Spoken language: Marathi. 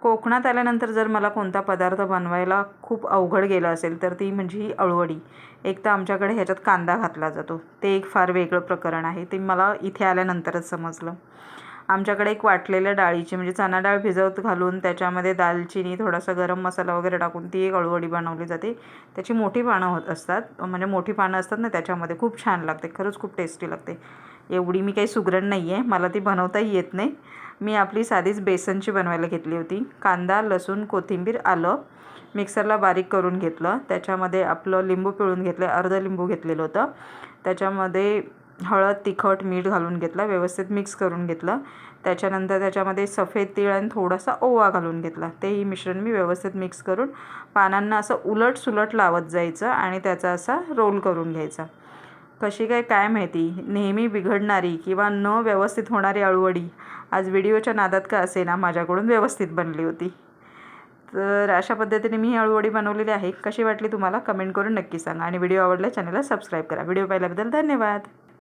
कोकणात आल्यानंतर जर मला कोणता पदार्थ बनवायला खूप अवघड गेला असेल तर ती म्हणजे ही अळूवडी. एक तर आमच्याकडे ह्याच्यात कांदा घातला जातो, ते एक फार वेगळं प्रकरण आहे, ते मला इथे आल्यानंतरच समजलं. आमच्याकडे एक वाटलेल्या डाळीची म्हणजे चणा डाळ भिजवत घालून त्याच्यामध्ये दालचिनी, थोडासा गरम मसाला वगैरे टाकून ती एक अळूवडी बनवली जाते. त्याची मोठी पानं असतात, म्हणजे मोठी पानं असतात ना त्याच्यामध्ये, खूप छान लागते, खरंच खूप टेस्टी लागते. एवढी मी काही सुगरण नाही आहे, मला ती बनवताही येत नाही. मी आपली साधीच बेसनची बनवायला घेतली होती. कांदा, लसूण, कोथिंबीर, आलं मिक्सरला बारीक करून घेतलं. त्याच्यामध्ये आपलं लिंबू पिळून घेतलं, अर्ध लिंबू घेतलेलं होतं. त्याच्यामध्ये हळद, तिखट, मीठ घालून घेतलं, व्यवस्थित मिक्स करून घेतलं. त्याच्यानंतर त्याच्यामध्ये सफेद तीळ आणि थोडासा ओवा घालून घेतला. तेही मिश्रण मी व्यवस्थित मिक्स करून पानांना असं उलट लावत जायचं आणि त्याचा असा रोल करून घ्यायचा. कशी काय माहिती, नेहमी बिघडणारी किंवा न व्यवस्थित होणारी अळूवडी आज व्हिडिओच्या नादात का असेना माझ्याकडून व्यवस्थित बनली होती. तर अशा पद्धतीने मी ही अळूवडी बनवलेली आहे. कशी वाटली तुम्हाला कमेंट करून नक्की सांगा आणि व्हिडिओ आवडल्यास चॅनलला सबस्क्राईब करा. व्हिडिओ पाहिल्याबद्दल धन्यवाद.